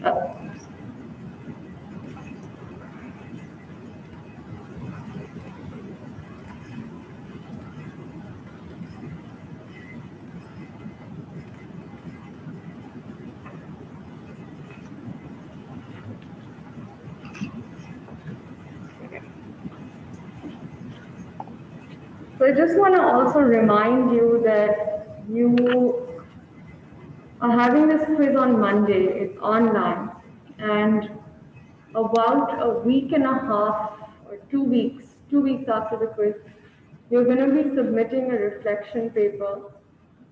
So I just want to also remind you that you are having this quiz on Monday. It's online, and about a week and a half or 2 weeks after the quiz, you're going to be submitting a reflection paper,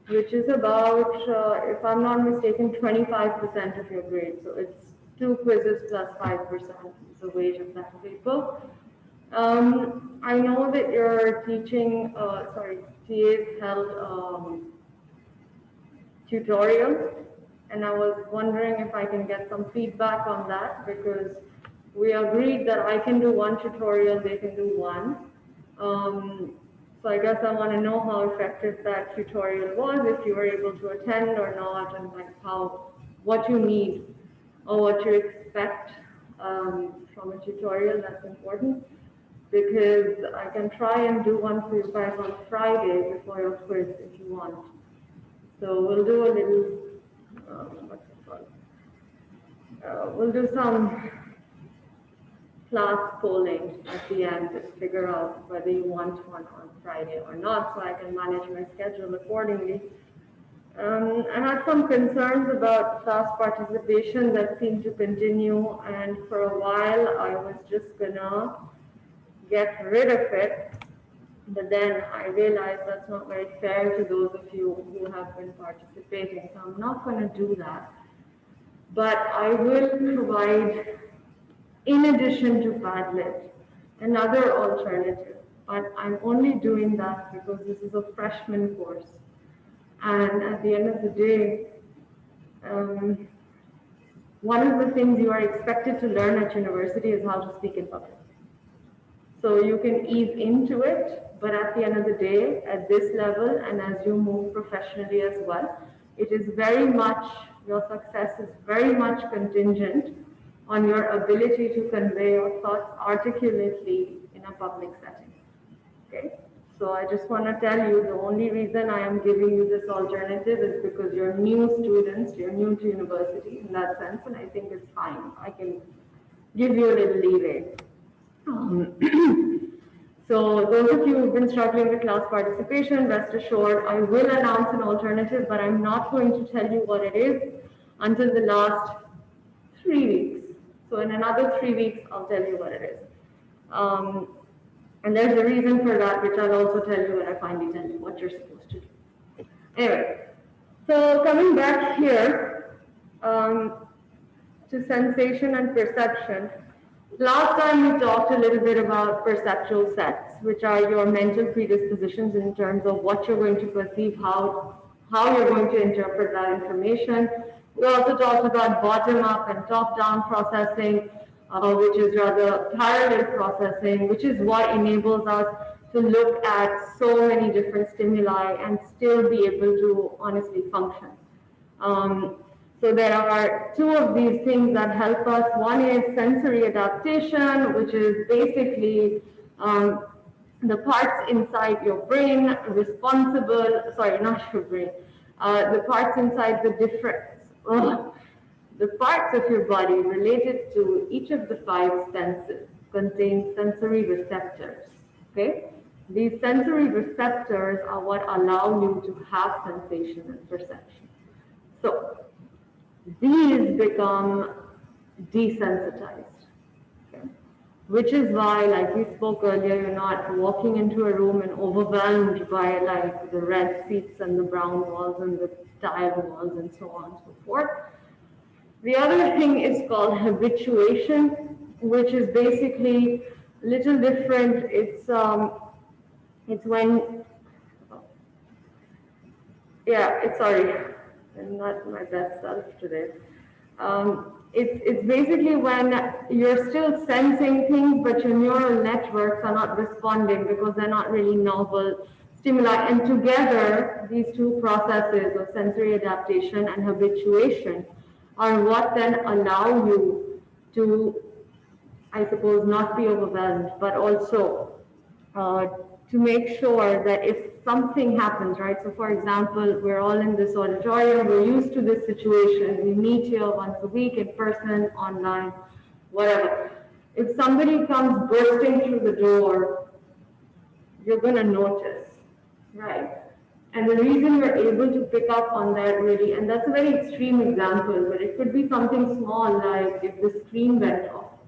which is about, if I'm not mistaken, 25% of your grade. So it's 2 quizzes plus 5% is the weight of that paper. I know that you're teaching, TAs held tutorial, and I was wondering if I can get some feedback on that, because we agreed that I can do one tutorial, they can do one. So I guess I want to know how effective that tutorial was, if you were able to attend or not, and like what you need or what you expect from a tutorial. That's important, because I can try and do one for you guys on Friday before your quiz if you want. So we'll do a little, what's it called? We'll do some class polling at the end to figure out whether you want one on Friday or not, so I can manage my schedule accordingly. I had some concerns about class participation that seemed to continue, and for a while I was just gonna get rid of it, but then I realized that's not very fair to those of you who have been participating, so I'm not going to do that. But I will provide, in addition to Padlet, another alternative, but I'm only doing that because this is a freshman course. And at the end of the day, one of the things you are expected to learn at university is how to speak in public. So you can ease into it, but at the end of the day, at this level, and as you move professionally as well, it is very much, your success is very much contingent on your ability to convey your thoughts articulately in a public setting. Okay? So I just want to tell you, the only reason I am giving you this alternative is because you're new students, you're new to university in that sense, and I think it's fine. I can give you a little leeway. So those of you who've been struggling with class participation, rest assured, I will announce an alternative, but I'm not going to tell you what it is until the last 3 weeks. So in another 3 weeks, I'll tell you what it is. And there's a reason for that, which I'll also tell you when I finally tell you what you're supposed to do. Anyway, so coming back here to sensation and perception. Last time we talked a little bit about perceptual sets, which are your mental predispositions in terms of what you're going to perceive, how you're going to interpret that information. We also talked about bottom-up and top-down processing, which is rather parallel processing, which is what enables us to look at so many different stimuli and still be able to honestly function. So there are 2 of these things that help us. One is sensory adaptation, which is basically the parts inside your brain responsible, sorry, not your brain, the parts inside the the parts of your body related to each of the 5 senses contain sensory receptors, okay? These sensory receptors are what allow you to have sensation and perception. So these become desensitized, okay? Which is why, like we spoke earlier, you're not walking into a room and overwhelmed by like the red seats and the brown walls and the tiled walls and so on and so forth. The other thing is called habituation, which is basically a little different. It's when, sorry, I'm not my best self today. It's basically when you're still sensing things, but your neural networks are not responding because they're not really novel stimuli. And together, these 2 processes of sensory adaptation and habituation are what then allow you to, I suppose, not be overwhelmed, but also to make sure that if something happens, right? So for example, we're all in this auditorium, we're used to this situation, we meet here once a week in person, online, whatever. If somebody comes bursting through the door, you're going to notice, right? And the reason you're able to pick up on that really, and that's a very extreme example, but it could be something small like if the screen went off,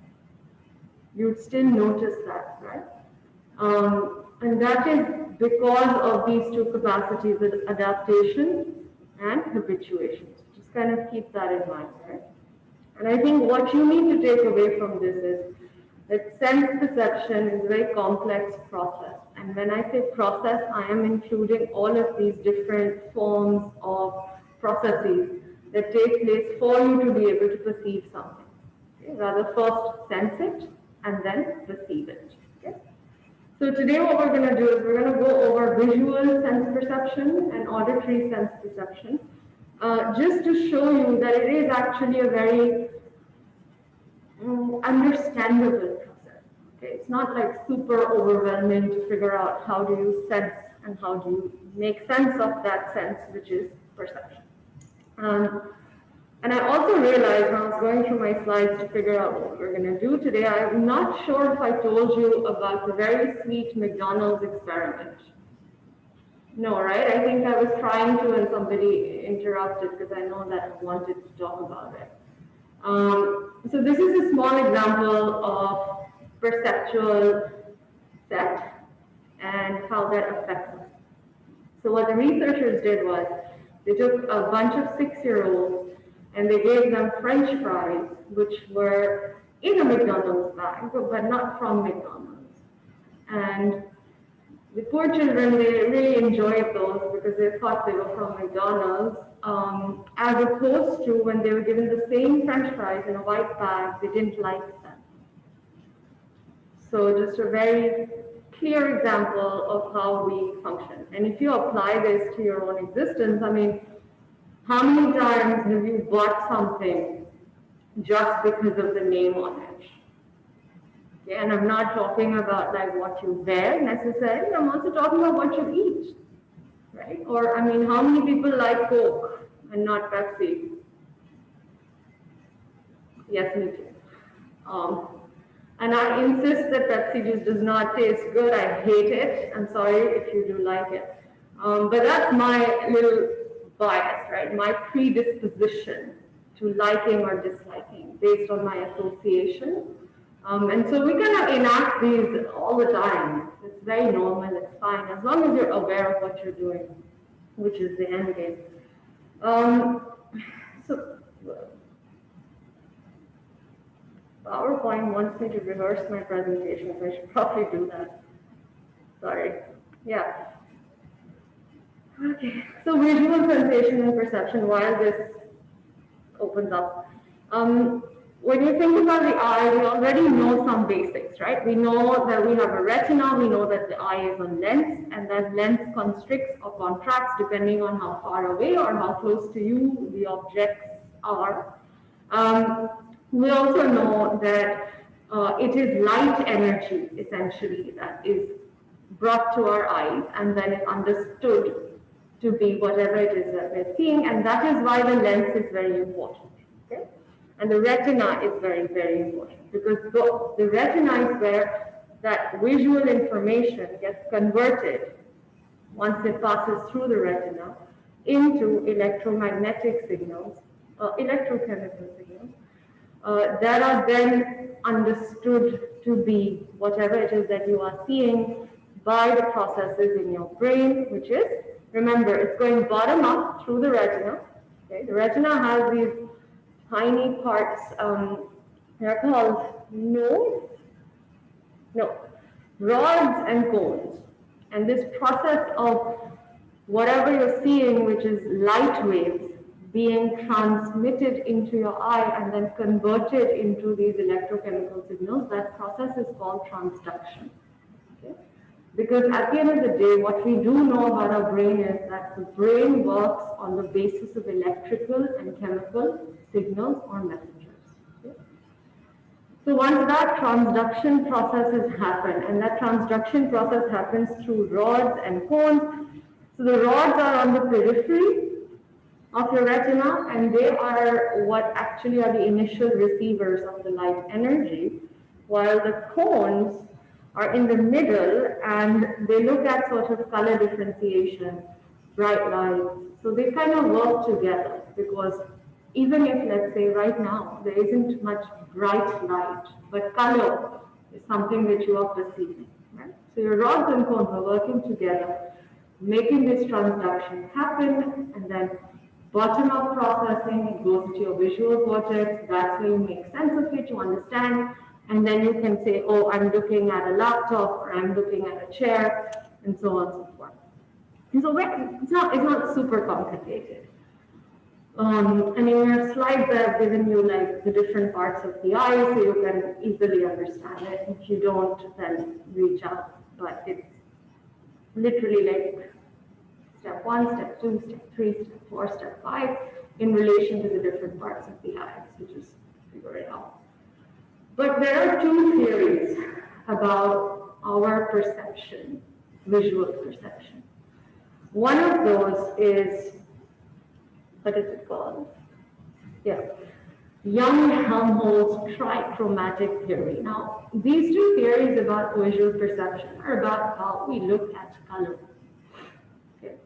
you'd still notice that, right? And that is because of these two capacities, adaptation and habituation. Just kind of keep that in mind, right? And I think what you need to take away from this is that sense perception is a very complex process. And when I say process, I am including all of these different forms of processes that take place for you to be able to perceive something. Okay? Rather first sense it and then perceive it. Okay? So today what we're going to do is we're going to go over visual sense perception and auditory sense perception, just to show you that it is actually a very understandable process. Okay? It's not like super overwhelming to figure out how do you sense and how do you make sense of that sense, which is perception. And I also realized when I was going through my slides to figure out what we're going to do today, I'm not sure if I told you about the very sweet Mcdonald's experiment. No, right? I think I was trying to and somebody interrupted because I know that I wanted to talk about it. So this is a small example of perceptual set and how that affects us. So what the researchers did was they took a bunch of 6-year-olds and they gave them French fries, which were in a McDonald's bag, but not from McDonald's. And the poor children, they really enjoyed those because they thought they were from McDonald's, as opposed to when they were given the same French fries in a white bag, they didn't like them. So just a very clear example of how we function. And if you apply this to your own existence, I mean, how many times have you bought something just because of the name on it? Okay, and I'm not talking about like what you wear necessarily, I'm also talking about what you eat, right? Or, I mean, how many people like Coke and not Pepsi? Yes, me too. And I insist that Pepsi juice does not taste good. I hate it. I'm sorry if you do like it. But that's my little bias, right? My predisposition to liking or disliking based on my association. And so we kind of enact these all the time. It's very normal, it's fine, as long as you're aware of what you're doing, which is the end game. So PowerPoint wants me to rehearse my presentation, so I should probably do that. Sorry. Yeah. Okay, so visual sensation and perception, while this opens up. When you think about the eye, we already know some basics, right? We know that we have a retina, we know that the eye is a lens, and that lens constricts or contracts depending on how far away or how close to you the objects are. We also know that it is light energy, essentially, that is brought to our eyes and then is understood to be whatever it is that we're seeing, and that is why the lens is very important. Okay? And the retina is very, very important, because the retina is where that visual information gets converted once it passes through the retina into electromagnetic signals, electrochemical signals, that are then understood to be whatever it is that you are seeing by the processes in your brain, which is, remember, it's going bottom up through the retina. Okay? The retina has these tiny parts, they're called rods and cones. And this process of whatever you're seeing, which is light waves, being transmitted into your eye and then converted into these electrochemical signals, that process is called transduction. Okay? Because at the end of the day, what we do know about our brain is that the brain works on the basis of electrical and chemical signals or messengers. Okay? So once that transduction process has happened, and that transduction process happens through rods and cones, so the rods are on the periphery of your retina, and they are what actually are the initial receivers of the light energy, while the cones are in the middle and they look at sort of color differentiation, bright light. So they kind of work together because even if, let's say, right now there isn't much bright light, but color is something that you are perceiving, right? So your rods and cones are working together, making this transduction happen, and then bottom-up processing, it goes into your visual cortex, that's where you make sense of it, you understand, and then you can say, oh, I'm looking at a laptop, or I'm looking at a chair, and so on and so forth. And so it's not super complicated. And in your slides, I've given you like the different parts of the eye, so you can easily understand it. If you don't, then reach out. But it's literally like step 1, step 2, step 3, step 4, step 5, in relation to the different parts of the eye. So just figure it out. But there are two theories about our perception, visual perception. One of those is, what is it called? Yeah, Young-Helmholtz Trichromatic Theory. Now, these two theories about visual perception are about how we look at color. Okay.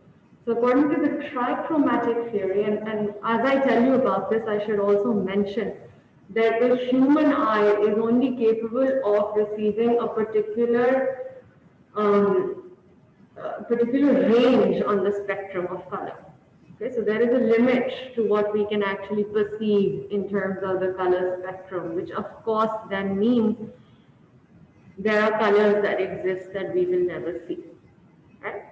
So according to the Trichromatic Theory, and as I tell you about this, I should also mention that the human eye is only capable of receiving a particular range on the spectrum of color. Okay, so there is a limit to what we can actually perceive in terms of the color spectrum, which of course then means there are colors that exist that we will never see. Right?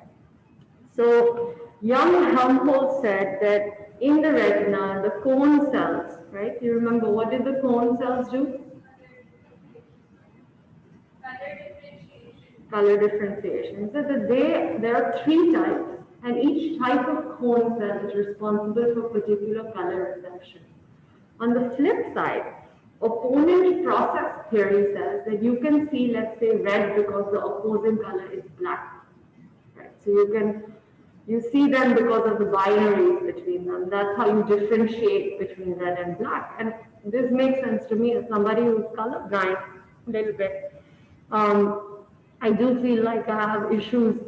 So Young-Helmholtz said that in the retina, the cone cells, right? You remember, what did the cone cells do? Color differentiation. So that there are 3 types, and each type of cone cell is responsible for particular color perception. On the flip side, opponent process theory says that you can see, let's say, red because the opposing color is black. Right? So you see them because of the binaries between them. That's how you differentiate between red and black. And this makes sense to me as somebody who's colorblind a little bit. I do feel like I have issues.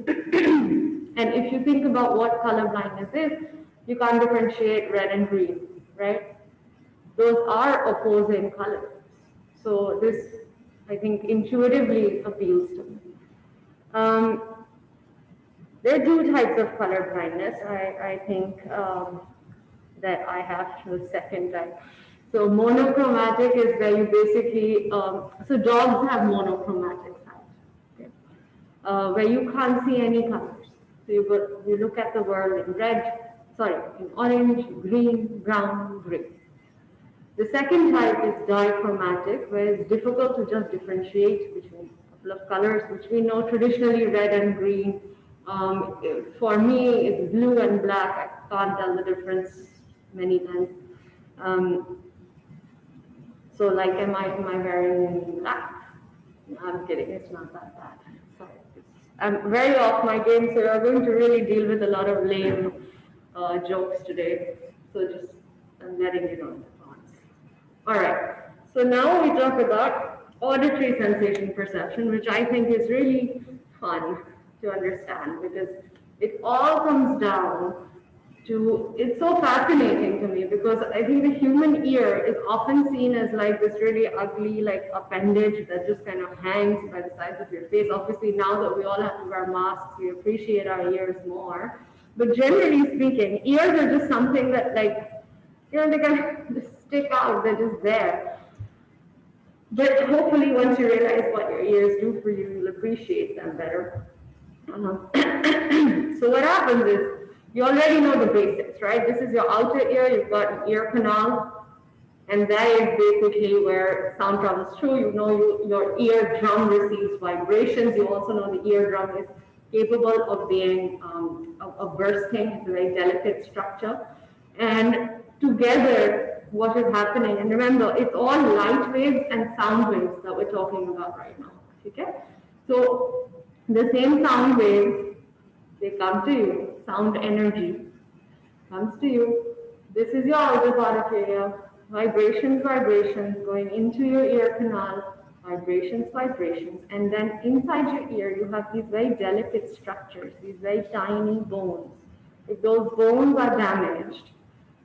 And if you think about what color blindness is, you can't differentiate red and green, right? Those are opposing colors. So this, I think, intuitively appeals to me. There are 2 types of color blindness. I think that I have the second type. So monochromatic is where you basically, so dogs have monochromatic sight, okay? Where you can't see any colors. So you look at the world in in orange, green, brown, gray. The second type is dichromatic, where it's difficult to just differentiate between a couple of colors, which we know traditionally red and green. For me, it's blue and black. I can't tell the difference many times. So like, am I wearing black? No, I'm kidding, it's not that bad. Sorry. I'm very off my game, so we're going to really deal with a lot of lame jokes today. So just, I'm letting you know in advance. All right, so now we talk about auditory sensation perception, which I think is really fun to understand because it all comes down to, it's so fascinating to me because I think the human ear is often seen as like this really ugly like appendage that just kind of hangs by the sides of your face. Obviously now that we all have to wear masks, we appreciate our ears more. But generally speaking, ears are just something that like, you know, they kind of just stick out, they're just there. But hopefully once you realize what your ears do for you, you'll appreciate them better. So what happens is, you already know the basics, right? This is your outer ear, you've got an ear canal, And that is basically where sound travels through. You know, your eardrum receives vibrations. You also know the eardrum is capable of being of bursting. It's a very delicate structure. And together, what is happening, and remember, it's all light waves and sound waves that we're talking about right now. Okay? So the same sound waves, they come to you, sound energy comes to you. This is your outer part of area. Vibrations, vibrations going into your ear canal, vibrations, vibrations. And then inside your ear, you have these very delicate structures, these very tiny bones. If those bones are damaged,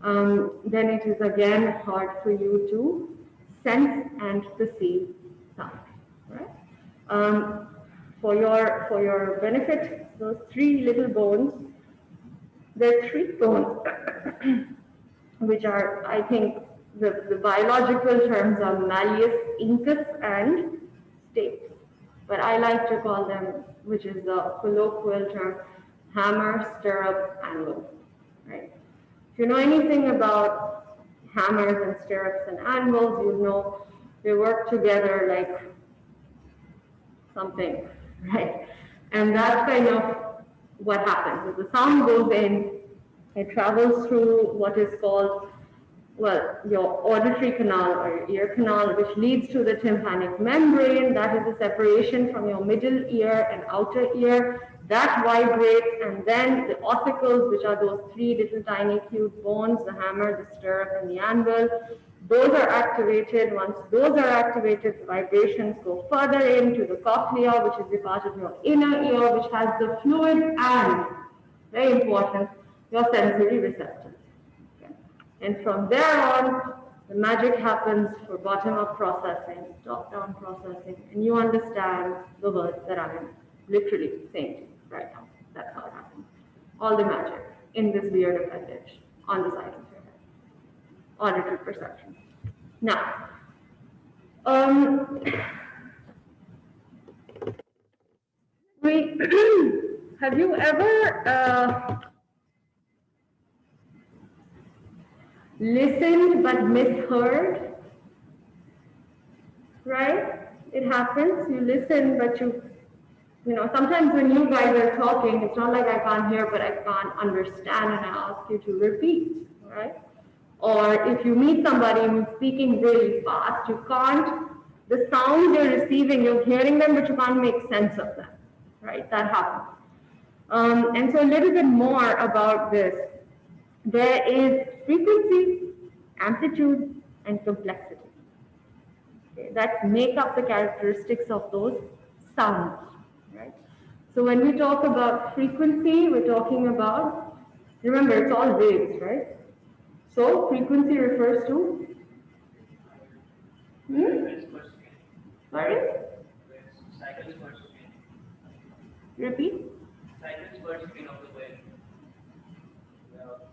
then it is again hard for you to sense and perceive sound. Right? For your benefit, those three little bones, there are three bones, which are, I think, the biological terms are malleus, incus, and stapes. But I like to call them, which is the colloquial term, hammer, stirrup, anvil. Right? If you know anything about hammers and stirrups and anvils, you know they work together like something, right? And that's kind of what happens. If the sound goes in, it travels through what is called, well, your auditory canal or your ear canal, which leads to the tympanic membrane. That is the separation from your middle ear and outer ear. That vibrates, and then the ossicles, which are those three little tiny cute bones, the hammer, the stirrup, and the anvil, those are activated. Once those are activated, the vibrations go further into the cochlea, which is the part of your inner ear, which has the fluid and, very important, your sensory receptors. Okay. And from there on, the magic happens for bottom-up processing, top-down processing, and you understand the words that I'm literally saying to you right now. That's how it happens. All the magic in this weird appendage on the side of your head. Auditory perception. Now, have you ever listened but misheard? Right? It happens. You listen, but you know, sometimes when you guys are talking, it's not like I can't hear, but I can't understand, and I ask you to repeat, right? Or if you meet somebody who's speaking really fast, you can't, the sounds you're receiving, you're hearing them, but you can't make sense of them, right? That happens. And so a little bit more about this. There is frequency, amplitude, and complexity, okay, that make up the characteristics of those sounds, right? So when we talk about frequency, we're talking about, remember, it's all waves, right? So frequency refers to? Sorry? Repeat? Cycles per second of the wave.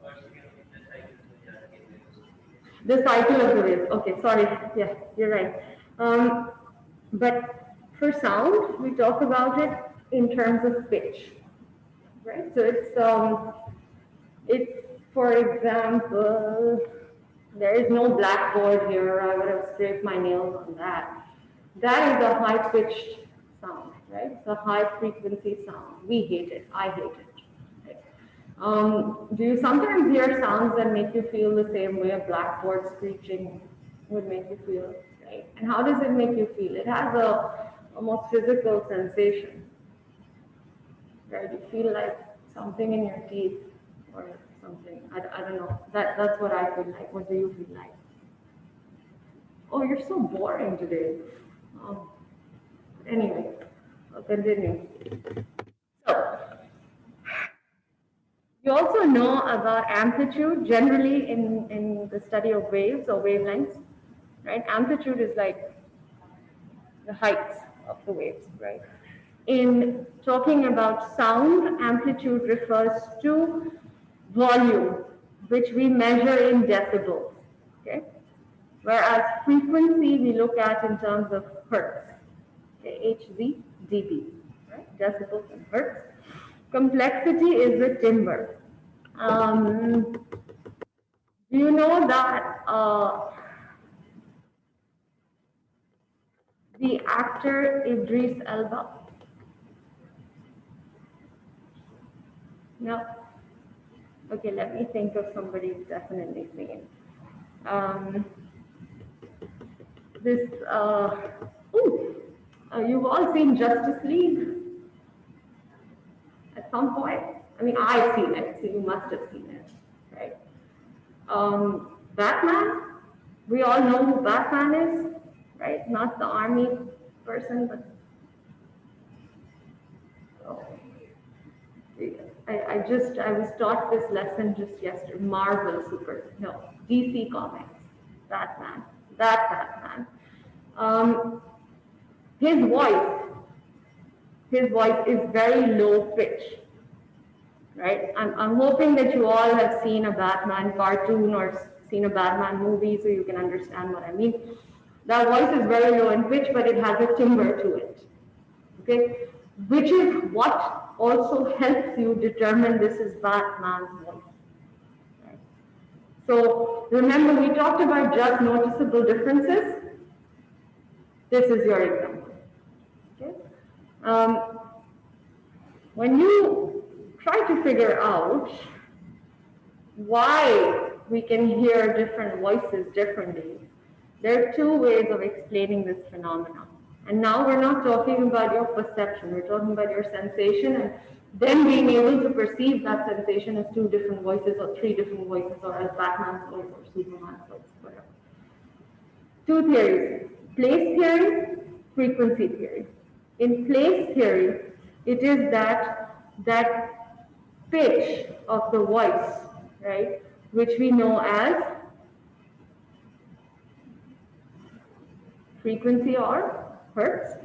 Per second of the cycle. The cycle of the wave. Okay, sorry. Yeah, you're right. But for sound, we talk about it in terms of pitch, right? So it's for example, there is no blackboard here. I would have scraped my nails on that. That is a high-pitched sound, right? It's a high-frequency sound. We hate it. I hate it. Right? Do you sometimes hear sounds that make you feel the same way a blackboard screeching would make you feel, right? And how does it make you feel? It has a almost physical sensation, right? You feel like something in your teeth or something. I don't know. That's what I feel like. What do you feel like? Oh, you're so boring today. Anyway, I'll continue. So, you also know about amplitude generally in the study of waves or wavelengths, right? Amplitude is like the height of the waves, right? In talking about sound, amplitude refers to volume, which we measure in decibels, okay? Whereas frequency we look at in terms of hertz, okay? Hz, dB, right? Decibels and hertz. Complexity is the timbre. Do you know that The actor Idris Elba? No? Okay, let me think of somebody who's definitely seen. You've all seen Justice League at some point? I mean, I've seen it, so you must have seen it, right? Batman? We all know who Batman is, right? Not the army person, but oh, I was taught this lesson just yesterday. DC Comics, Batman, that Batman. His voice is very low pitch, right? I'm hoping that you all have seen a Batman cartoon or seen a Batman movie so you can understand what I mean. That voice is very low in pitch, but it has a timbre to it, okay? Which is what also helps you determine this is Batman's voice. Right? So remember, we talked about just noticeable differences. This is your example. Okay? When you try to figure out why we can hear different voices differently, there are two ways of explaining this phenomenon. And now we're not talking about your perception, we're talking about your sensation and then being able to perceive that sensation as two different voices or three different voices or as Batman's voice or Superman's voice, whatever. Two theories, place theory, frequency theory. In place theory, it is that pitch of the voice, right, which we know as frequency or hertz.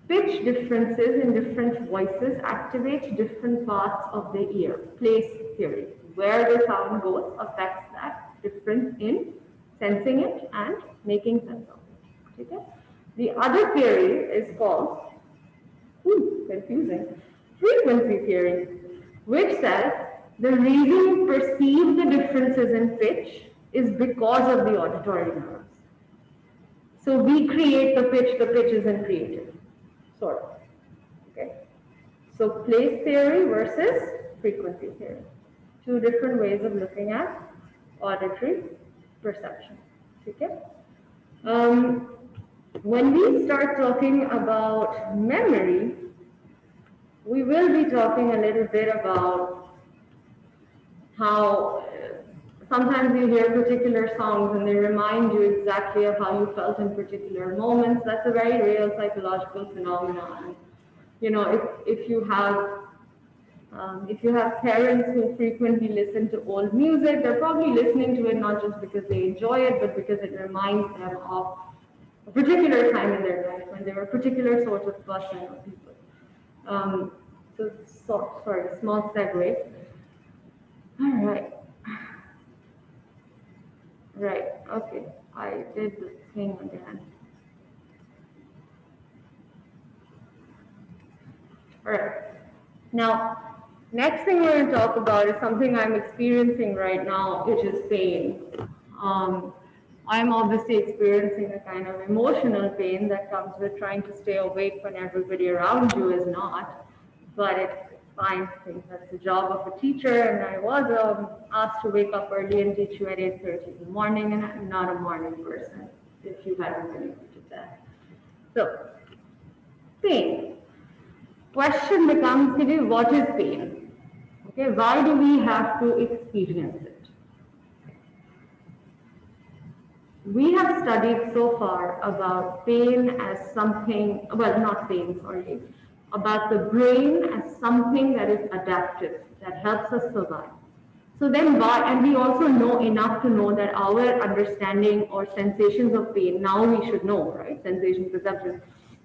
Pitch differences in different voices activate different parts of the ear. Place theory. Where the sound goes affects that difference in sensing it and making sense of it. Okay? The other theory is called, confusing, frequency theory, which says the reason you perceive the differences in pitch is because of the auditory nerves. So we create the pitch isn't created, sort of. Okay? So place theory versus frequency theory. Two different ways of looking at auditory perception. Okay? When we start talking about memory, we will be talking a little bit about how sometimes you hear particular songs and they remind you exactly of how you felt in particular moments. That's a very real psychological phenomenon. You know, if you have parents who frequently listen to old music, they're probably listening to it not just because they enjoy it, but because it reminds them of a particular time in their life when they were a particular sort of person or people. Sorry, small segue. All right. Right, okay, I did the thing again. All right, now, next thing we're going to talk about is something I'm experiencing right now, which is pain. I'm obviously experiencing a kind of emotional pain that comes with trying to stay awake when everybody around you is not, but it's fine. I think that's the job of a teacher, and I was asked to wake up early and teach you at 8:30 in the morning, and I'm not a morning person, if you hadn't been able to tell. So, pain. Question becomes, what is pain? Okay, why do we have to experience it? We have studied so far about pain as something, well, not pain, sorry, about the brain as something that is adaptive, that helps us survive. So then and we also know enough to know that our understanding or sensations of pain, now we should know, right? Sensation, perception.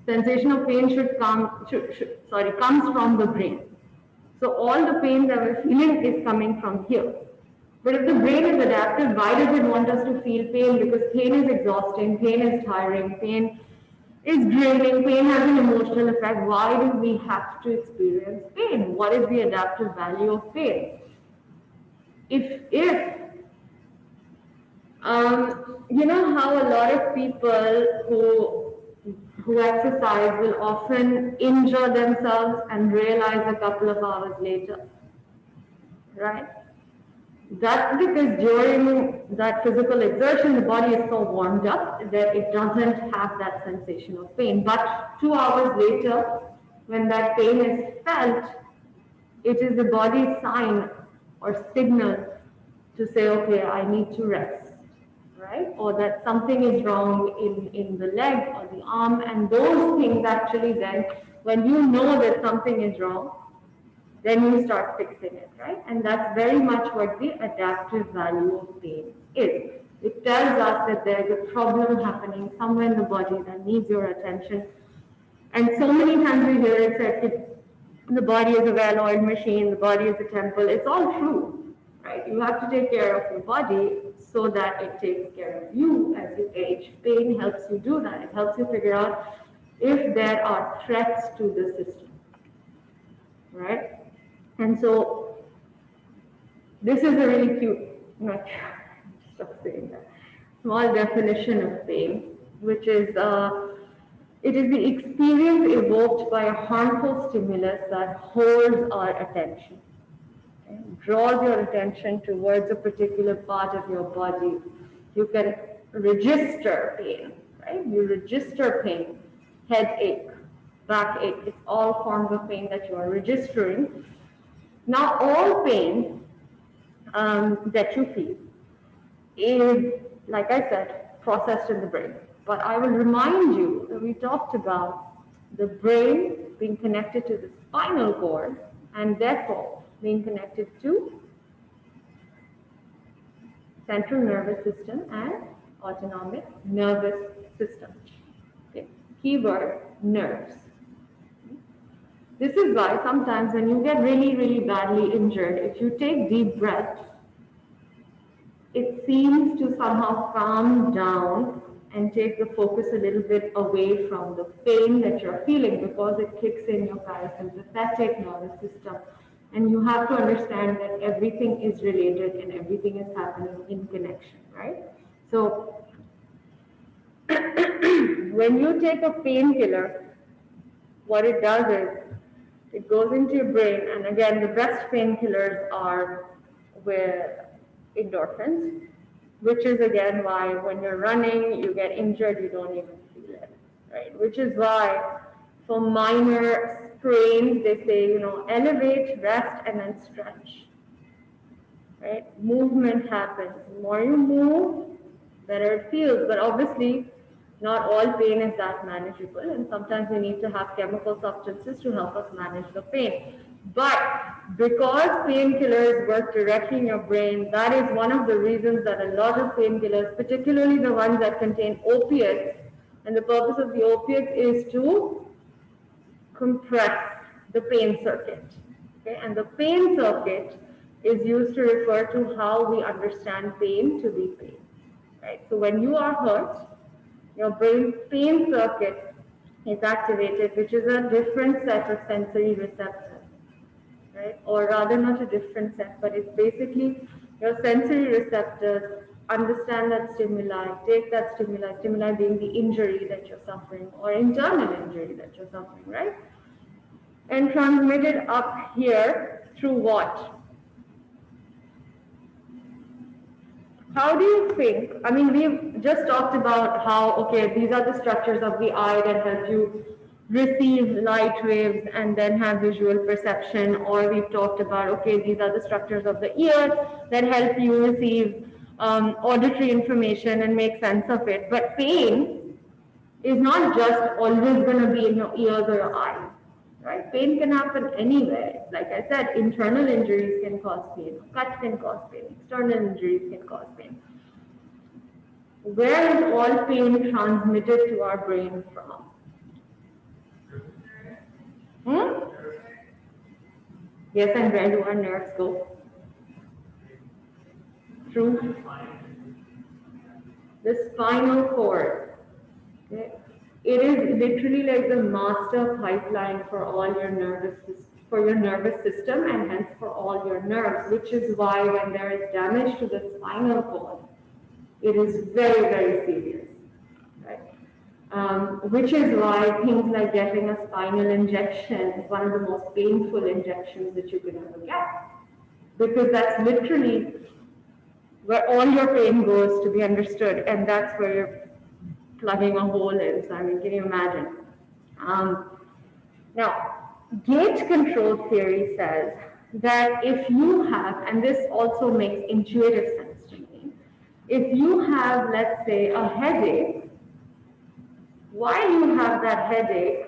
Sensation of pain comes from the brain. So all the pain that we're feeling is coming from here. But if the brain is adaptive, why does it want us to feel pain? Because pain is exhausting, pain is tiring, pain is draining, pain has an emotional effect. Why do we have to experience pain? What is the adaptive value of pain? If You know how a lot of people who exercise will often injure themselves and realize a couple of hours later, right? That's because during that physical exertion, the body is so warmed up that it doesn't have that sensation of pain. But 2 hours later, when that pain is felt, it is the body's sign or signal to say, okay, I need to rest, right? Or that something is wrong in the leg or the arm. And those things actually then, when you know that something is wrong, then you start fixing it, right? And that's very much what the adaptive value of pain is. It tells us that there's a problem happening somewhere in the body that needs your attention. And so many times we hear it said that the body is a well-oiled machine, the body is a temple. It's all true, right? You have to take care of your body so that it takes care of you as you age. Pain helps you do that. It helps you figure out if there are threats to the system, right? And so this is a really cute, not stop saying that, small definition of pain, which is it is the experience evoked by a harmful stimulus that holds our attention, okay? Draws your attention towards a particular part of your body. You can register pain, right? You register pain, headache, backache. It's all forms of pain that you are registering. Now, all pain that you feel is, like I said, processed in the brain. But I will remind you that we talked about the brain being connected to the spinal cord and therefore being connected to central nervous system and autonomic nervous system. Okay. Keyword, nerves. This is why sometimes when you get really, really badly injured, if you take deep breaths, it seems to somehow calm down and take the focus a little bit away from the pain that you're feeling, because it kicks in your parasympathetic nervous system. And you have to understand that everything is related and everything is happening in connection, right? So when you take a painkiller, what it does is it goes into your brain, and again, the best painkillers are with endorphins, which is again why when you're running, you get injured, you don't even feel it, right? Which is why for minor sprains, they say, you know, elevate, rest, and then stretch, right? Movement happens. The more you move, better it feels. But obviously, not all pain is that manageable, and sometimes we need to have chemical substances to help us manage the pain. But because painkillers work directly in your brain, that is one of the reasons that a lot of painkillers, particularly the ones that contain opiates, and the purpose of the opiates is to compress the pain circuit. Okay? And the pain circuit is used to refer to how we understand pain to be pain. Right? So when you are hurt, your brain's pain circuit is activated, which is a different set of sensory receptors. Right? Or rather not a different set, but it's basically your sensory receptors understand that stimuli, take that stimuli being the injury that you're suffering or internal injury that you're suffering, right? And transmit it up here through what? How do you think, I mean, we've just talked about how, okay, these are the structures of the eye that help you receive light waves and then have visual perception, or we've talked about, okay, these are the structures of the ear that help you receive auditory information and make sense of it. But pain is not just always going to be in your ears or your eyes, right? Pain can happen anywhere. Like I said, internal injuries can cause pain, cuts can cause pain, external injuries can cause pain. Where is all pain transmitted to our brain from? Yes, and where do our nerves go? Through the spinal cord. Okay? It is literally like the master pipeline for all your nervous system, and hence for all your nerves, which is why when there is damage to the spinal cord, it is very, very serious, right? Which is why things like getting a spinal injection is one of the most painful injections that you can ever get. Because that's literally where all your pain goes to be understood, and that's where you're plugging a hole in. So, I mean, can you imagine? Now, gauge control theory says that if you have, and this also makes intuitive sense to me, if you have, let's say, a headache, while you have that headache,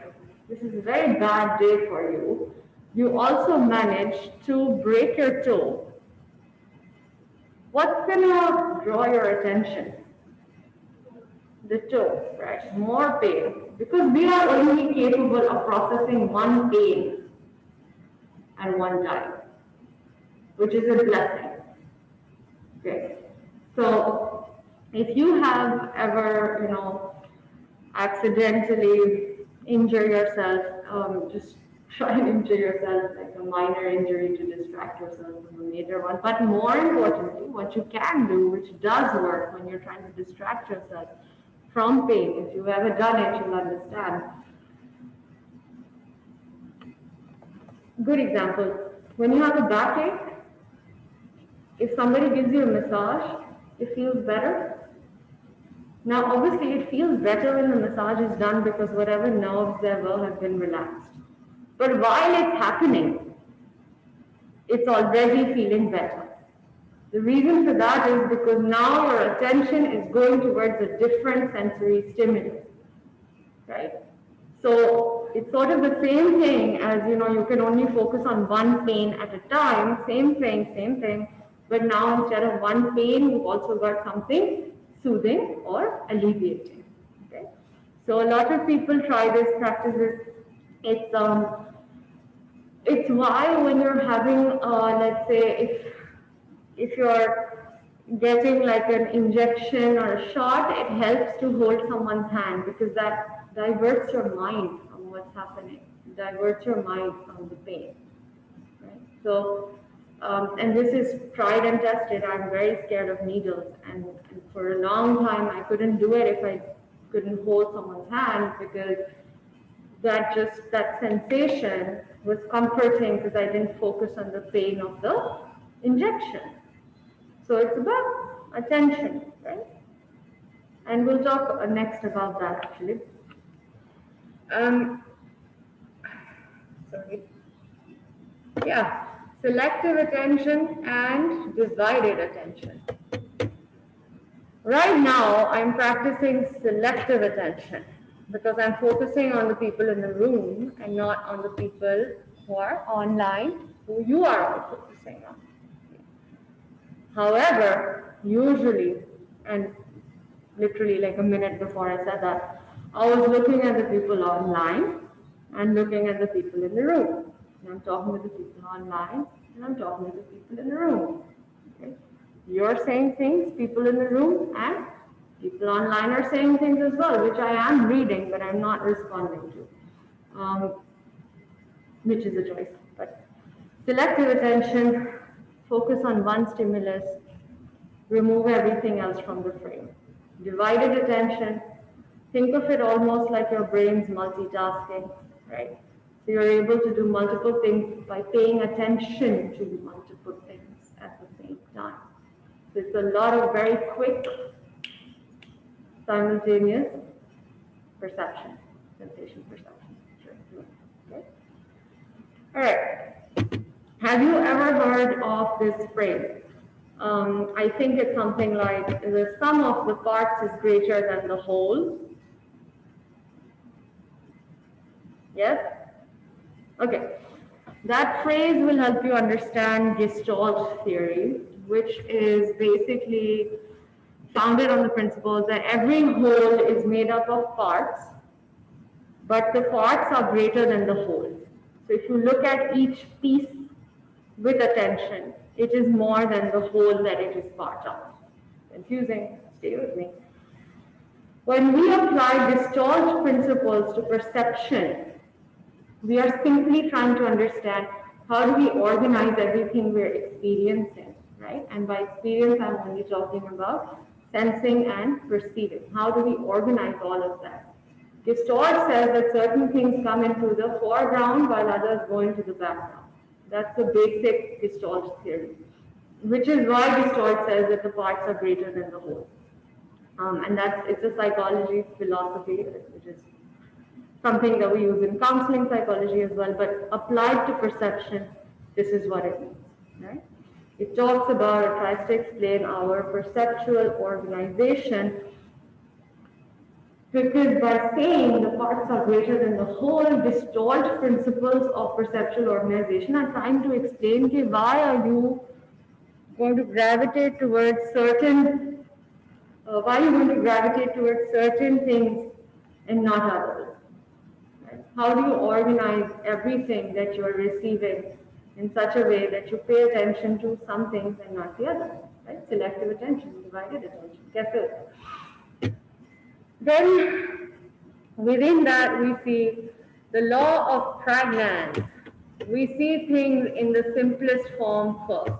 this is a very bad day for you, you also manage to break your toe. What's going to draw your attention? The toe, right? More pain. Because we are only capable of processing one pain at one time, which is a blessing. Okay. So if you have ever, accidentally injure yourself, just try and injure yourself, like a minor injury to distract yourself from a major one. But more importantly, what you can do, which does work when you're trying to distract yourself from pain, if you've ever done it, you'll understand. Good example, when you have a backache, if somebody gives you a massage, it feels better. Now, obviously, it feels better when the massage is done because whatever nerves there were have been relaxed. But while it's happening, it's already feeling better. The reason for that is because now your attention is going towards a different sensory stimulus, right? So it's sort of the same thing as, you can only focus on one pain at a time, same thing, but now instead of one pain, you've also got something soothing or alleviating, okay? So a lot of people try this practices. It's why when you're having, let's say, if you're getting like an injection or a shot, it helps to hold someone's hand because that diverts your mind from what's happening, diverts your mind from the pain, right? So, and this is tried and tested. I'm very scared of needles, and for a long time I couldn't do it if I couldn't hold someone's hand because that sensation was comforting because I didn't focus on the pain of the injection. So it's about attention, right? And we'll talk next about that actually. Selective attention and divided attention. Right now, I'm practicing selective attention because I'm focusing on the people in the room and not on the people who are online, who you are all focusing on. However, usually, and literally like a minute before I said that, I was looking at the people online and looking at the people in the room. And I'm talking to the people online and I'm talking to the people in the room. Okay? You're saying things, people in the room, and people online are saying things as well, which I am reading, but I'm not responding to, which is a choice. But selective attention, focus on one stimulus, remove everything else from the frame. Divided attention, think of it almost like your brain's multitasking, right? So you're able to do multiple things by paying attention to multiple things at the same time. So it's a lot of very quick, simultaneous perception, sensation perception. Sure. Okay. All right. Have you ever heard of this phrase? I think it's something like the sum of the parts is greater than the whole. Yes? Okay. That phrase will help you understand Gestalt Theory, which is basically founded on the principle that every whole is made up of parts, but the parts are greater than the whole. So if you look at each piece with attention, it is more than the whole that it is part of. Confusing? Stay with me. When we apply Gestalt principles to perception, we are simply trying to understand how do we organize everything we're experiencing, right? And by experience, I'm only talking about sensing and perceiving. How do we organize all of that? Gestalt says that certain things come into the foreground while others go into the background. That's the basic Gestalt theory, which is why Gestalt says that the parts are greater than the whole. And it's a psychology philosophy, which is something that we use in counseling psychology as well, but applied to perception, this is what it means, right? It talks about, it tries to explain our perceptual organization, because by saying the parts are greater than the whole, Gestalt principles of perceptual organization are trying to explain, okay, why are you going to gravitate towards certain, things and not others? Right? How do you organize everything that you are receiving in such a way that you pay attention to some things and not the others? Right? Selective attention, divided attention. Guess it. Then, within that, we see the law of Prägnanz. We see things in the simplest form first.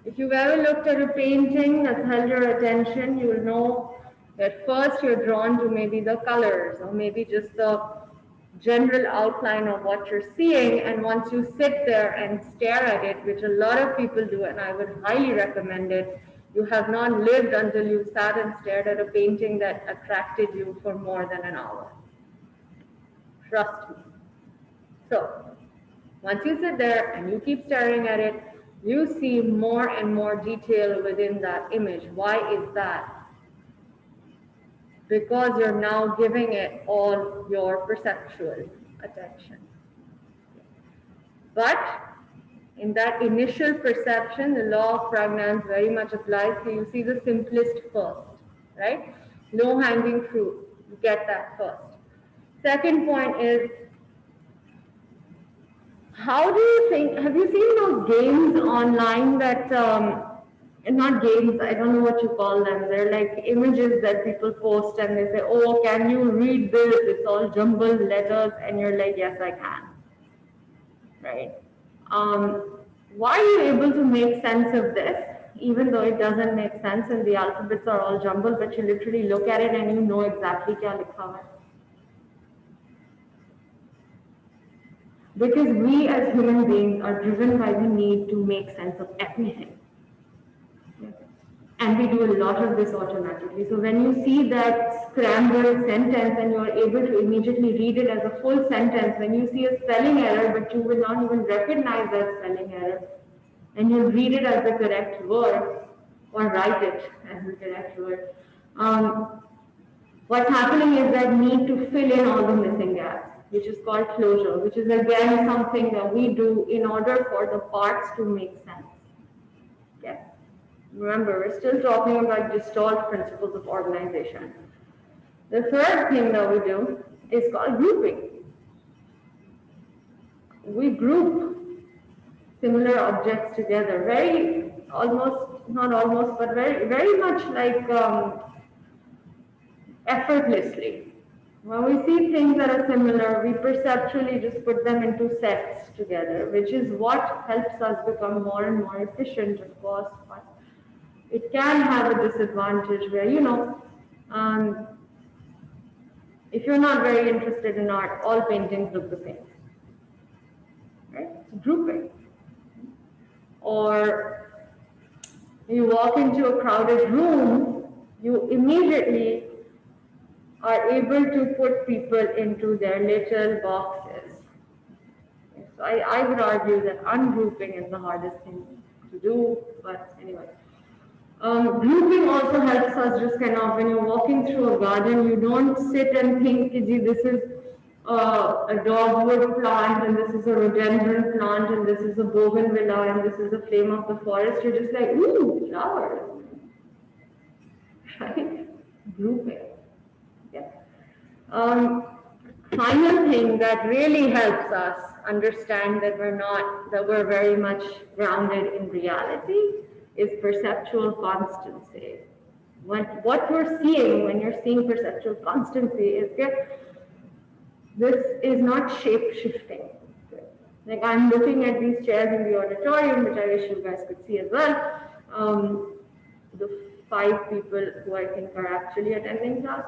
If you've ever looked at a painting that's held your attention, you'll know that first you're drawn to maybe the colors or maybe just the general outline of what you're seeing, and once you sit there and stare at it, which a lot of people do, and I would highly recommend it, you have not lived until you sat and stared at a painting that attracted you for more than an hour. Trust me. So, once you sit there and you keep staring at it, you see more and more detail within that image. Why is that? Because you're now giving it all your perceptual attention. But in that initial perception, the law of Prägnanz very much applies. So you see the simplest first, right? Low-hanging fruit, you get that first. Second point is, how do you think, have you seen those games online that, not games, I don't know what you call them, they're like images that people post and they say, oh, can you read this? It's all jumbled letters, and you're like, yes, I can, right? Why are you able to make sense of this, even though it doesn't make sense and the alphabets are all jumbled, but you literally look at it and you know exactly kya likha hai? Because we as human beings are driven by the need to make sense of everything. And we do a lot of this automatically. So when you see that scrambled sentence and you are able to immediately read it as a full sentence, when you see a spelling error, but you will not even recognize that spelling error, and you read it as the correct word, or write it as the correct word, what's happening is that need to fill in all the missing gaps, which is called closure, which is again something that we do in order for the parts to make sense. Okay. Remember, we're still talking about Gestalt principles of organization. The third thing that we do is called grouping. We group similar objects together, very much like effortlessly. When we see things that are similar, we perceptually just put them into sets together, which is what helps us become more and more efficient, of course. But it can have a disadvantage where, if you're not very interested in art, all paintings look the same, right? It's grouping. Or you walk into a crowded room, you immediately are able to put people into their little boxes. So I would argue that ungrouping is the hardest thing to do, but anyway. Grouping also helps us just kind of, when you're walking through a garden, you don't sit and think, this is a dogwood plant, and this is a rhododendron plant, and this is a bougainvillea, and this is a flame of the forest. You're just like, ooh, flowers. Right? Grouping. Yeah. Final thing that really helps us understand that we're very much grounded in reality is perceptual constancy. What we're seeing when you're seeing perceptual constancy is that this is not shape-shifting. Like I'm looking at these chairs in the auditorium, which I wish you guys could see as well. The 5 people who I think are actually attending class.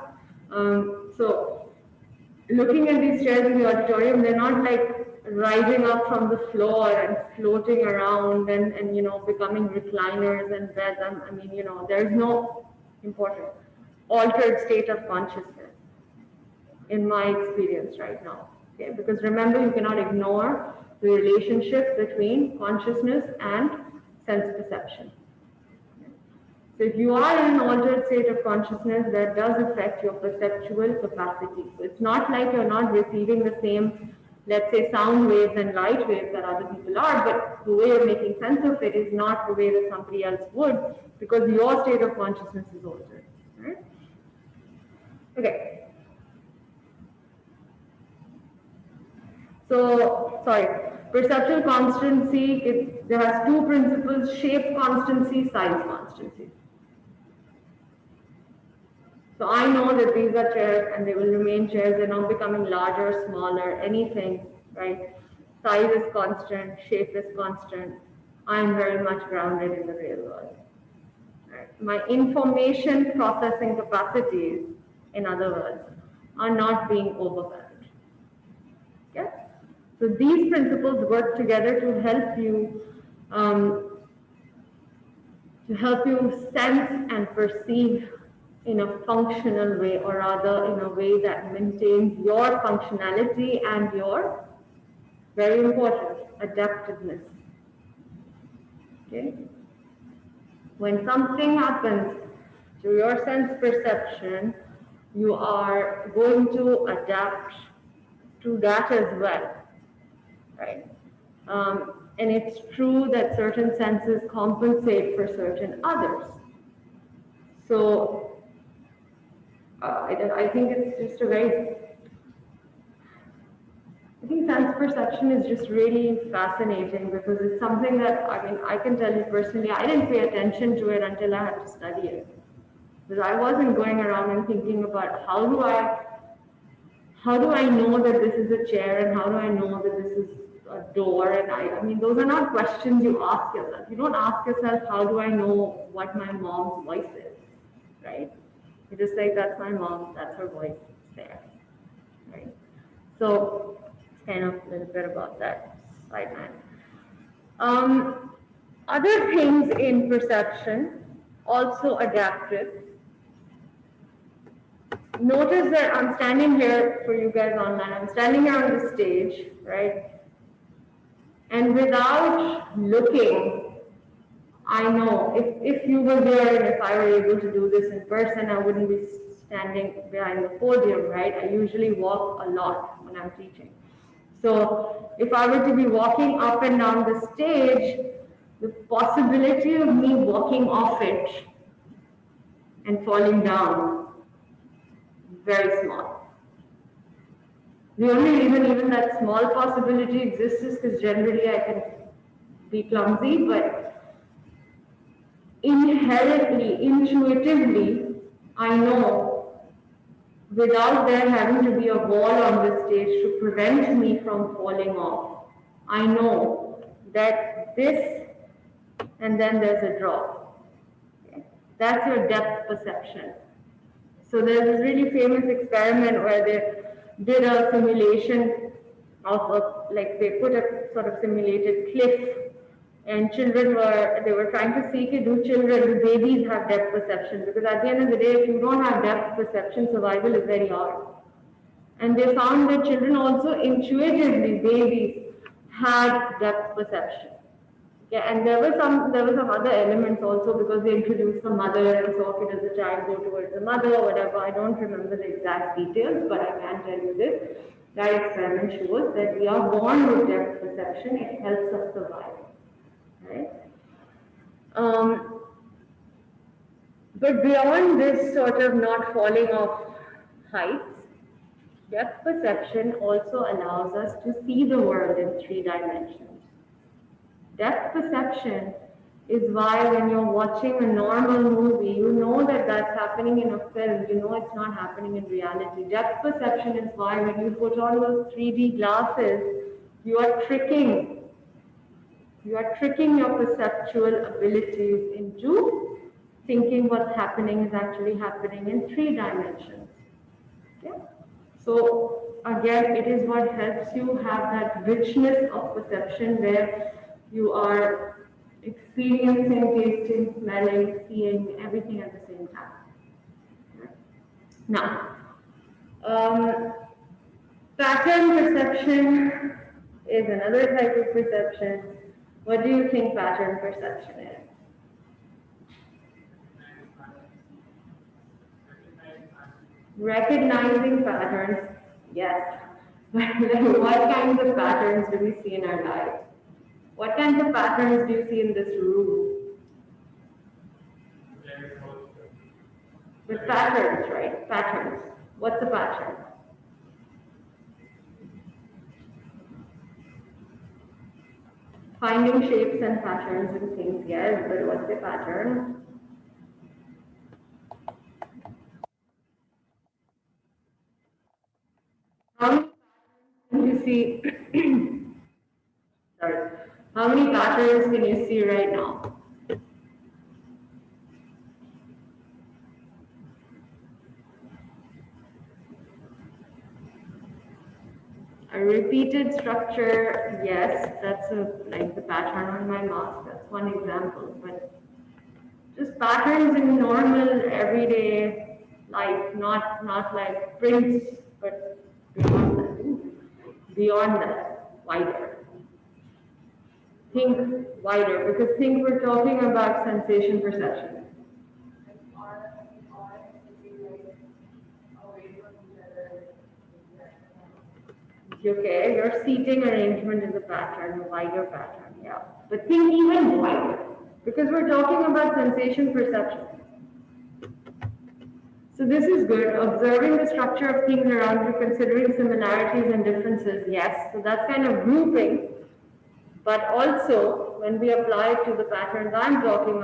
So looking at these chairs in the auditorium, they're not like rising up from the floor and floating around and becoming recliners and beds. I mean, there's no important altered state of consciousness in my experience right now. Okay, because remember, you cannot ignore the relationship between consciousness and sense perception. So if you are in an altered state of consciousness, that does affect your perceptual capacity. So it's not like you're not receiving the same, let's say, sound waves and light waves that other people are, but the way you're making sense of it is not the way that somebody else would, because your state of consciousness is altered. Right? Okay. So, sorry, perceptual constancy, there has 2 principles: shape constancy, size constancy. So I know that these are chairs and they will remain chairs. They're not becoming larger, smaller, anything, right? Size is constant, shape is constant. I'm very much grounded in the real world. Right? My information processing capacities, in other words, are not being overwhelmed. Okay? So these principles work together to help you sense and perceive in a functional way, or rather in a way that maintains your functionality and your, very important, adaptiveness. Okay? When something happens to your sense perception, you are going to adapt to that as well, right? And it's true that certain senses compensate for certain others. So I think it's just I think sense perception is just really fascinating, because it's something that, I mean, I can tell you personally, I didn't pay attention to it until I had to study it. Because I wasn't going around and thinking about how do I know that this is a chair, and how do I know that this is a door? And I mean, those are not questions you ask yourself. You don't ask yourself, how do I know what my mom's voice is, right? You just say, that's my mom, that's her voice, it's there, right? So it's kind of a little bit about that sideline. Other things in perception, also adaptive. Notice that I'm standing here for you guys online. I'm standing here on the stage, right? And without looking, I know if you were there and if I were able to do this in person, I wouldn't be standing behind the podium, right? I usually walk a lot when I'm teaching. So if I were to be walking up and down the stage, the possibility of me walking off it and falling down, very small. The only reason even that small possibility exists is because generally I can be clumsy, but inherently, intuitively, I know without there having to be a wall on the stage to prevent me from falling off, I know that this, and then there's a drop. Okay? That's your depth perception. So there's this really famous experiment where they did a simulation of they put a sort of simulated cliff, and they were trying to see, do babies have depth perception? Because at the end of the day, if you don't have depth perception, survival is very hard. And they found that children also intuitively, babies, had depth perception. Yeah, and there were some other elements also, because they introduced the mother, and so okay, does the child go towards the mother or whatever. I don't remember the exact details, but I can tell you this. That experiment shows that we are born with depth perception. It helps us survive. Right? But beyond this sort of not falling off heights, depth perception also allows us to see the world in 3 dimensions. Depth perception is why when you're watching a normal movie, you know that that's happening in a film, you know it's not happening in reality. Depth perception is why when you put on those 3D glasses, you are tricking your perceptual abilities into thinking what's happening is actually happening in 3 dimensions. Okay? So again, it is what helps you have that richness of perception where you are experiencing, tasting, smelling, seeing everything at the same time. Okay? Now, pattern perception is another type of perception. What do you think pattern perception is? Recognizing patterns, yes. But what kinds of patterns do we see in our lives? What kinds of patterns do you see in this room? With patterns, right? Patterns. What's a pattern? Finding shapes and patterns in things, yes, but what's a pattern? How many patterns can you see? Sorry. How many patterns can you see right now? A repeated structure, yes, that's like the pattern on my mask, that's one example, but just patterns in normal everyday life, not like prints, but beyond that, wider. Think wider, because think we're talking about sensation perception. Okay, your seating arrangement is a pattern, a wider pattern, yeah. But think even wider, because we're talking about sensation perception. So this is good. Observing the structure of things around you, considering similarities and differences, yes. So that's kind of grouping. But also, when we apply it to the patterns I'm talking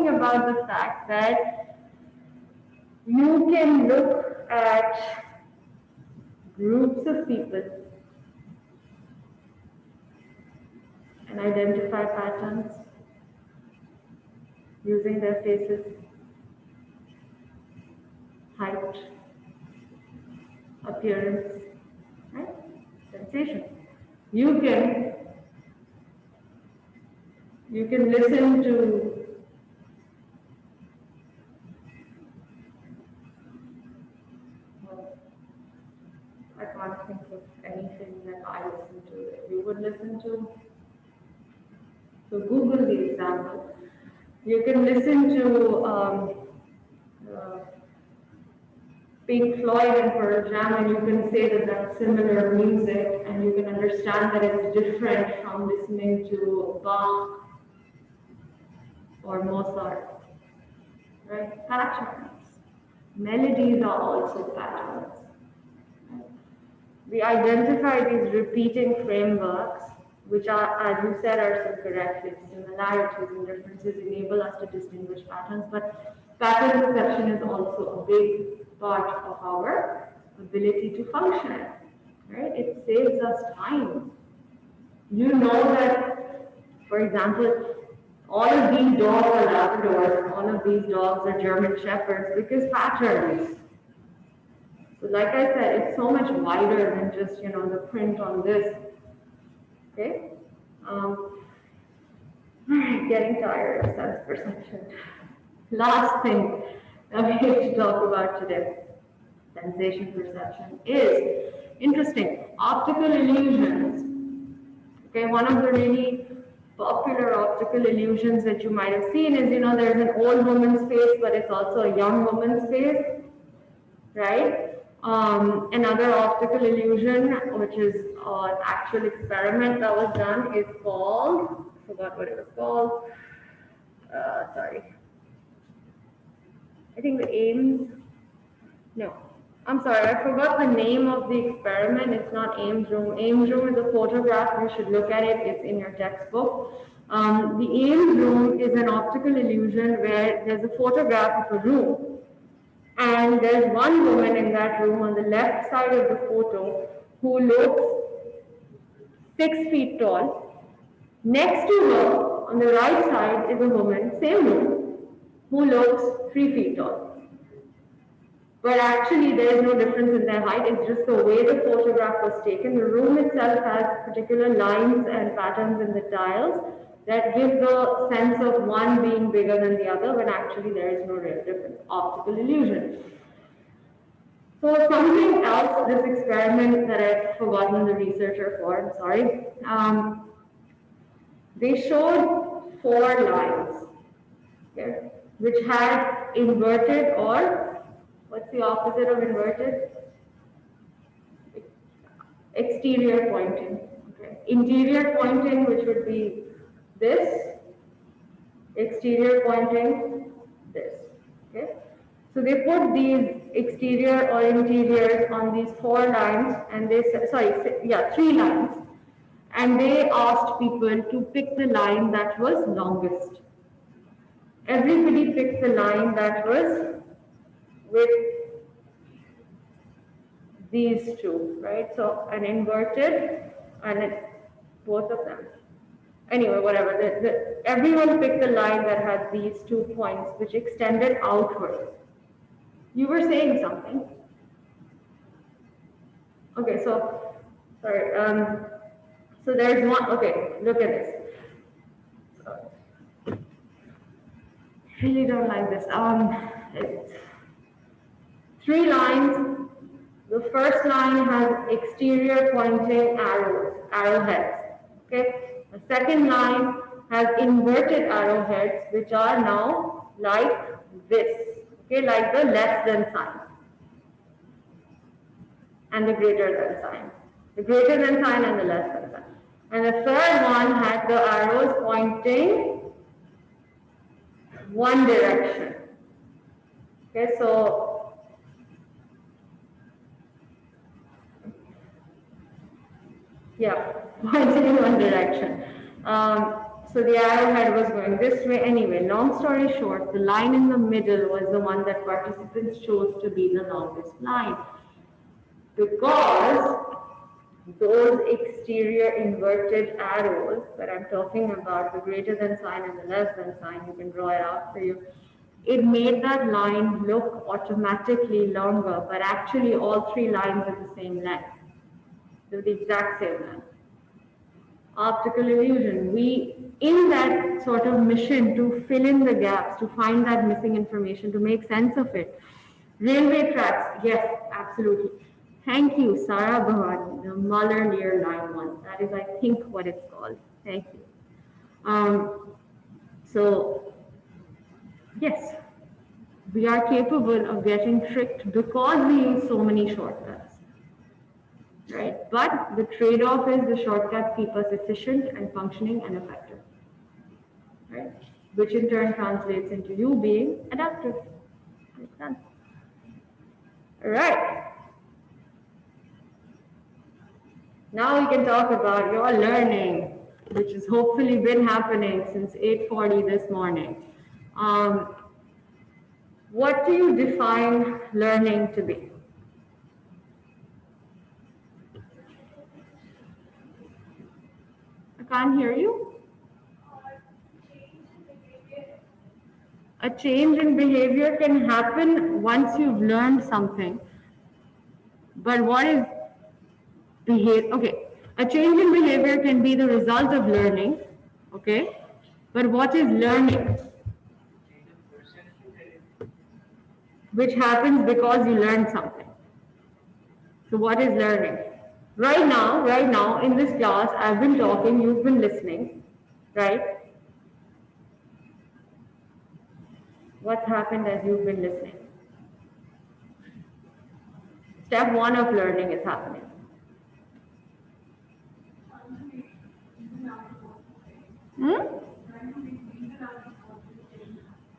about the fact that you can look at groups of people and identify patterns using their faces, height, appearance, right? Sensation. You can listen to I can't think of anything that I listen to that you would listen to. So Google the example. You can listen to Pink Floyd and Pearl Jam, and you can say that that's similar music, and you can understand that it's different from listening to Bach or Mozart, right? Patterns. Melodies are also patterns. We identify these repeating frameworks, which are, as you said, are so correctly, similarities and differences enable us to distinguish patterns, but pattern perception is also a big part of our ability to function, right? It saves us time. You know that, for example, all of these dogs are Labradors, all of these dogs are German Shepherds, because patterns. So like I said, it's so much wider than just, the print on this. Okay? Getting tired of sense perception. Last thing that we have to talk about today, sensation perception, is interesting. Optical illusions. Okay, one of the really popular optical illusions that you might have seen is, there's an old woman's face, but it's also a young woman's face, right? Another optical illusion, which is an actual experiment that was done, is called, I forgot what it was called, sorry. I think the Ames, no, I'm sorry, I forgot the name of the experiment. It's not Ames room. Ames room is a photograph. You should look at it. It's in your textbook. The Ames room is an optical illusion where there's a photograph of a room. And there's one woman in that room on the left side of the photo who looks 6 feet tall. Next to her, on the right side, is a woman, same room, who looks 3 feet tall. But actually there is no difference in their height, it's just the way the photograph was taken. The room itself has particular lines and patterns in the tiles that give the sense of one being bigger than the other when actually there is no real difference. Optical illusion. So something else, this experiment that I've forgotten the researcher for, I'm sorry. They showed 4 lines, okay, which had inverted or, what's the opposite of inverted? Exterior pointing. Okay. Interior pointing, which would be this. Exterior pointing, this. Okay. So they put these exterior or interiors on these 4 lines, and they said, 3 lines, and they asked people to pick the line that was longest. Everybody picked the line that was with these two, right? So an inverted and both of them. Anyway, whatever. Everyone picked the line that had these 2 points, which extended outward. You were saying something. Okay, so sorry. So there's one. Okay, look at this. Really don't like this. It's 3 lines. The first line has exterior pointing arrowheads. Okay. The second line has inverted arrowheads, which are now like this. Okay, like the less than sign and the greater than sign. The greater than sign and the less than sign. And the third one had the arrows pointing one direction. Okay, so yeah, pointing in one direction. So the arrowhead was going this way. Anyway, long story short, the line in the middle was the one that participants chose to be the longest line. Because those exterior inverted arrows that I'm talking about, the greater than sign and the less than sign, you can draw it out for you, it made that line look automatically longer, but actually all 3 lines are the same length. They're the exact same length. Optical illusion. In that sort of mission to fill in the gaps, to find that missing information, to make sense of it. Railway tracks, yes, absolutely. Thank you, Sarah Bhavani, the Muller-Lear line 1. That is, I think, what it's called. Thank you. So, yes, we are capable of getting tricked because we use so many shortcuts. Right? But the trade-off is the shortcuts keep us efficient and functioning and effective. Right? Which in turn translates into you being adaptive. Makes sense. All right. Now we can talk about your learning, which has hopefully been happening since 8:40 this morning. What do you define learning to be? I can't hear you. A change in behavior can happen once you've learned something. But what is behavior? Okay, a change in behavior can be the result of learning. Okay, but what is learning? Which happens because you learned something. So what is learning? Right now, in this class, I've been talking, you've been listening, right? What's happened as you've been listening? Step 1 of learning is happening.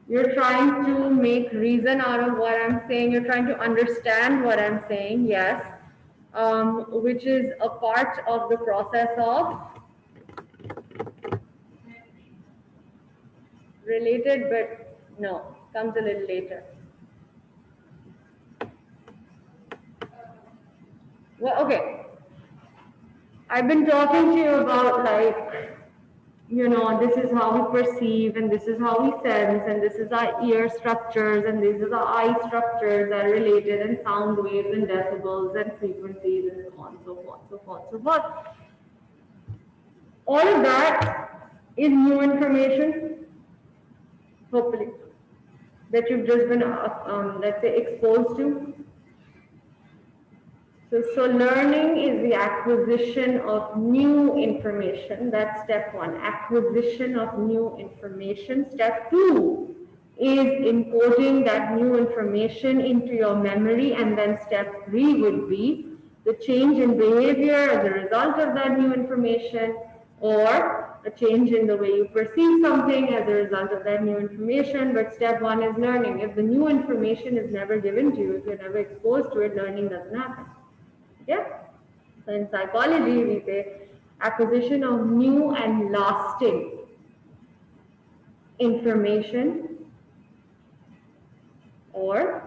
You're trying to make reason out of what I'm saying. You're trying to understand what I'm saying, yes. Which is a part of the process of related, but no, comes a little later. Well, okay. I've been talking to you about like you know, this is how we perceive, and this is how we sense, and this is our ear structures, and these are the eye structures that are related, and sound waves, and decibels, and frequencies, and so on, so forth, so forth, so forth. All of that is new information, hopefully, that you've just been, let's say, exposed to. So learning is the acquisition of new information. That's step one, acquisition of new information. Step two is encoding that new information into your memory. And then step three would be the change in behavior as a result of that new information, or a change in the way you perceive something as a result of that new information. But step one is learning. If the new information is never given to you, if you're never exposed to it, learning doesn't happen. Yeah. So in psychology, we say acquisition of new and lasting information or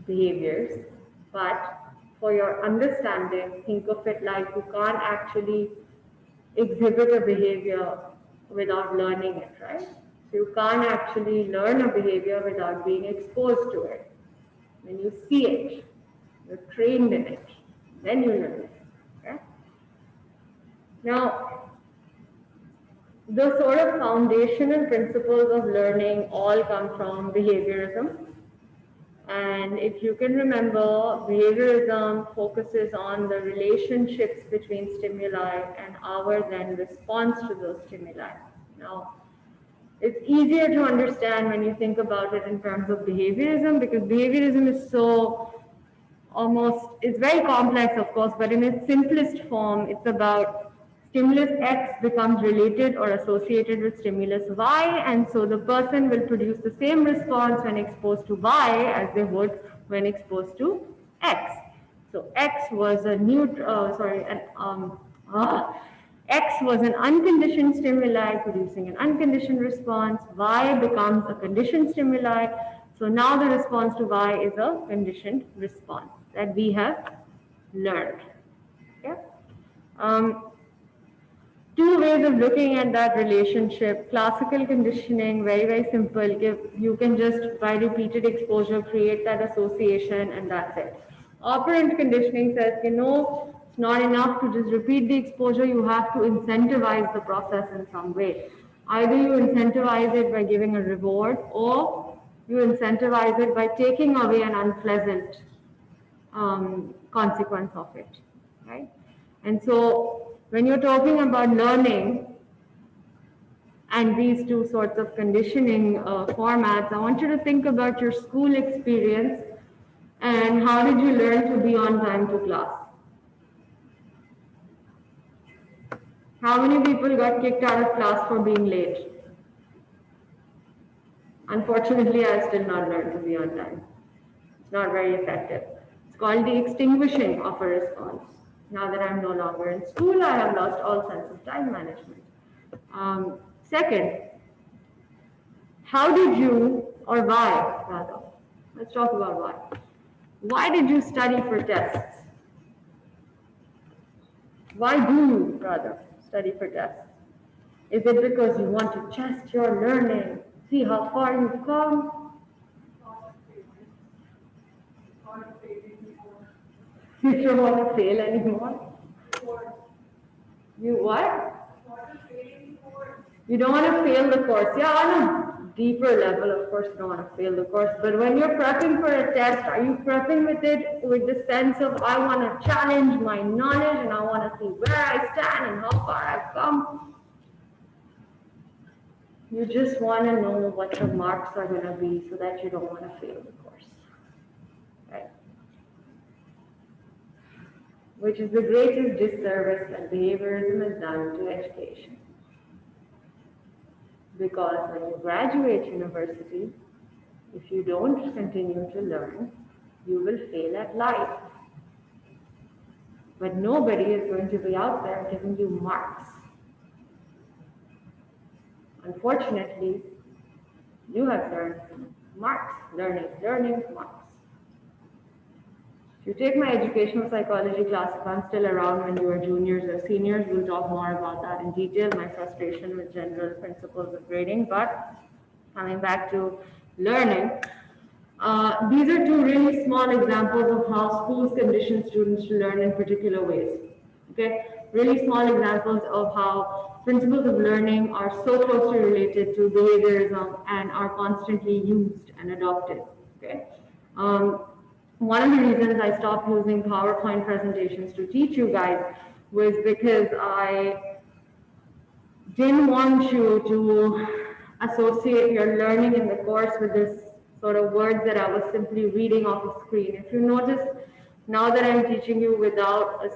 behaviors. But for your understanding, think of it like you can't actually exhibit a behavior without learning it, right? So you can't actually learn a behavior without being exposed to it. When you see it, you're trained in it, then you learn it. Okay? Now, the sort of foundational principles of learning all come from behaviorism. And if you can remember, behaviorism focuses on the relationships between stimuli and our then response to those stimuli. Now, it's easier to understand when you think about it in terms of behaviorism, because behaviorism is so it's very complex, of course, but in its simplest form, it's about stimulus X becomes related or associated with stimulus Y, and so the person will produce the same response when exposed to Y as they would when exposed to X. So X was a X was an unconditioned stimuli producing an unconditioned response. Y becomes a conditioned stimuli. So now the response to Y is a conditioned response that we have learned. Okay? Two ways of looking at that relationship. Classical conditioning, very, very simple. You can just, by repeated exposure, create that association, and that's it. Operant conditioning says, it's not enough to just repeat the exposure, you have to incentivize the process in some way. Either you incentivize it by giving a reward, or you incentivize it by taking away an unpleasant consequence of it, right? And so when you're talking about learning and these two sorts of conditioning formats, I want you to think about your school experience and how did you learn to be on time to class? How many people got kicked out of class for being late? Unfortunately, I still not learned to be on time. It's not very effective. It's called the extinguishing of a response. Now that I'm no longer in school, I have lost all sense of time management. Second, how did you, or why rather, let's talk about why. Why did you study for tests? Why do you rather study for tests? Is it because you want to test your learning, see how far you've come? You don't want to fail anymore? You what? You don't want to fail the course. Yeah, on a deeper level, of course, you don't want to fail the course. But when you're prepping for a test, are you prepping with it with the sense of, I want to challenge my knowledge and I want to see where I stand and how far I've come? You just want to know what your marks are going to be so that you don't want to fail the course. Right? Which is the greatest disservice that behaviorism has done to education. Because when you graduate university, if you don't continue to learn, you will fail at life. But nobody is going to be out there giving you marks. Unfortunately, you have learned marks, learning, marks. If you take my educational psychology class, if I'm still around when you are juniors or seniors, we'll talk more about that in detail, my frustration with general principles of grading. But coming back to learning, these are two really small examples of how schools condition students to learn in particular ways. Okay, really small examples of how principles of learning are so closely related to behaviorism and are constantly used and adopted. Okay, one of the reasons I stopped using PowerPoint presentations to teach you guys was because I didn't want you to associate your learning in the course with this sort of words that I was simply reading off the screen. If you notice, now that I'm teaching you without a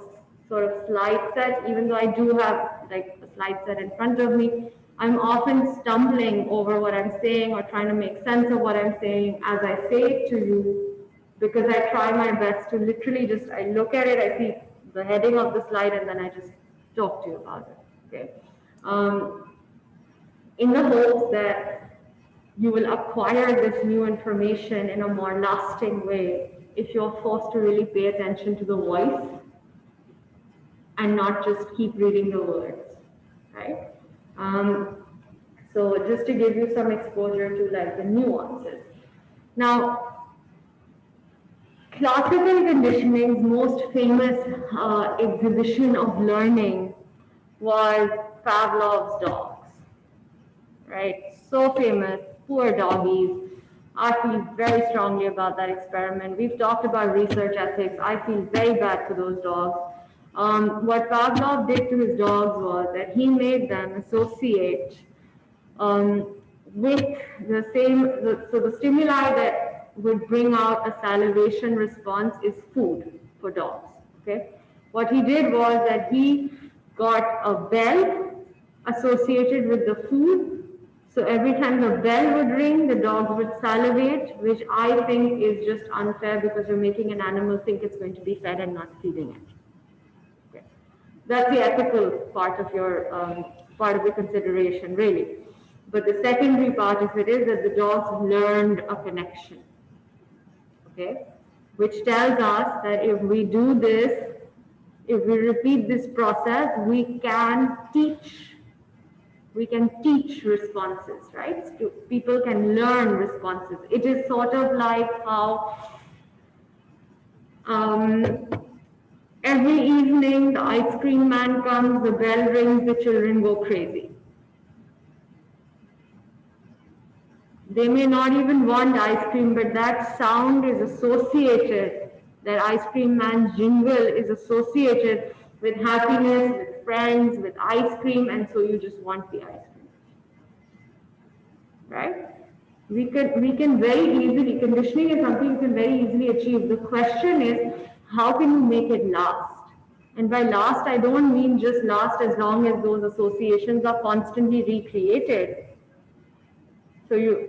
sort of slide set, even though I do have like a slide set in front of me, I'm often stumbling over what I'm saying or trying to make sense of what I'm saying as I say it to you, because I try my best to literally just, I look at it, I see the heading of the slide, and then I just talk to you about it. Okay. In the hopes that you will acquire this new information in a more lasting way if you're forced to really pay attention to the voice and not just keep reading the words, right? So just to give you some exposure to like the nuances. Now, classical conditioning's most famous exhibition of learning was Pavlov's dogs, right? So famous, poor doggies. I feel very strongly about that experiment. We've talked about research ethics. I feel very bad for those dogs. What Pavlov did to his dogs was that he made them associate with the same, so the stimuli that would bring out a salivation response is food for dogs, okay? What he did was that he got a bell associated with the food, so every time the bell would ring, the dogs would salivate, which I think is just unfair because you're making an animal think it's going to be fed and not feeding it. Okay. That's the ethical part of your part of the consideration, really. But the secondary part of it is that the dogs learned a connection, okay? Which tells us that if we do this, if we repeat this process, we can teach responses, right? So people can learn responses. It is sort of like how every evening the ice cream man comes, the bell rings, the children go crazy. They may not even want ice cream, but that sound is associated, that ice cream man's jingle is associated with happiness, with friends, with ice cream, and so you just want the ice cream. Right? We can very easily, conditioning is something you can very easily achieve. The question is, how can you make it last? And by last, I don't mean just last as long as those associations are constantly recreated. So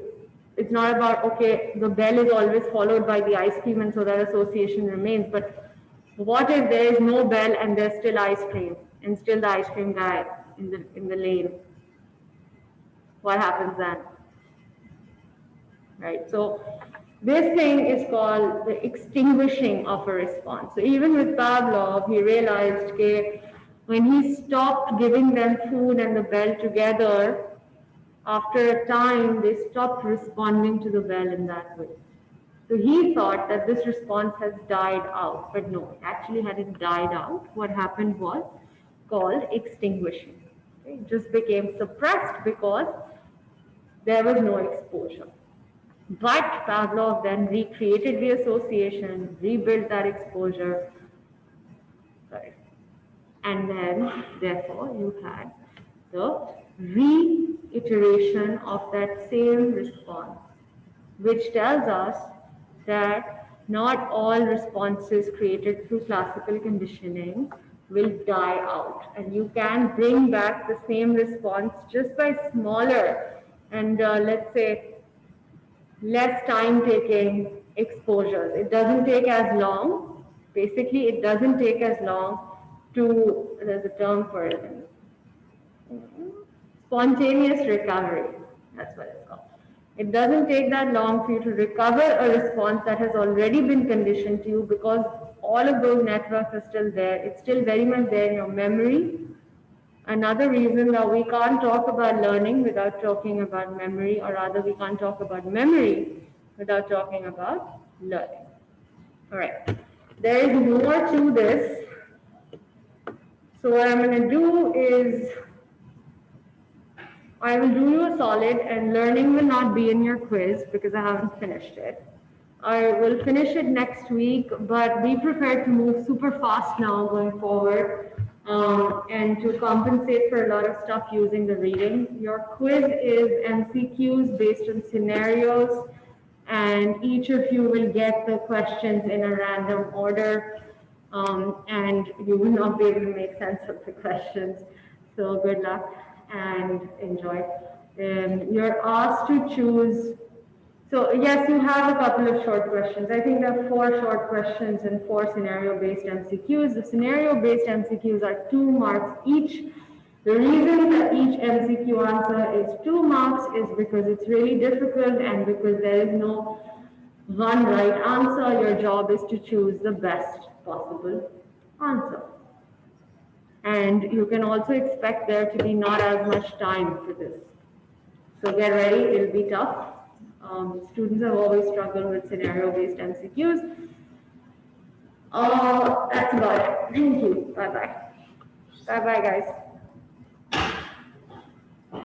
it's not about, okay, the bell is always followed by the ice cream and so that association remains. But what if there is no bell and there's still ice cream and still the ice cream guy in the lane? What happens then? Right, so this thing is called the extinguishing of a response. So even with Pavlov, he realized that when he stopped giving them food and the bell together, after a time, they stopped responding to the bell in that way. So he thought that this response has died out, but no, it actually hadn't died out. What happened was called extinguishing. Okay? It just became suppressed because there was no exposure. But Pavlov then recreated the association, rebuilt that exposure, and then, therefore, you had the reiteration of that same response, which tells us that not all responses created through classical conditioning will die out. And you can bring back the same response just by smaller and let's say less time-taking exposures. It doesn't take as long. Basically, it doesn't take as long to, there's a term for it, spontaneous recovery. That's what it's called. It doesn't take that long for you to recover a response that has already been conditioned to you, because all of those networks are still there. It's still very much there in your memory. Another reason that we can't talk about learning without talking about memory, or rather we can't talk about memory without talking about learning. All right. There is more to this. So what I'm going to do is I will do you a solid, and learning will not be in your quiz because I haven't finished it. I will finish it next week, but be prepared to move super fast now going forward, and to compensate for a lot of stuff using the reading. Your quiz is MCQs based on scenarios, and each of you will get the questions in a random order, and you will not be able to make sense of the questions. So good luck and enjoy. You're asked to choose. So yes, you have a couple of short questions. I think there are 4 short questions and 4 scenario-based MCQs. The scenario-based MCQs are 2 marks each. The reason that each MCQ answer is 2 marks is because it's really difficult, and because there is no one right answer. Your job is to choose the best possible answer. And you can also expect there to be not as much time for this. So get ready, it'll be tough. Students have always struggled with scenario-based MCQs. That's about it. Thank you. Bye-bye. Bye-bye, guys.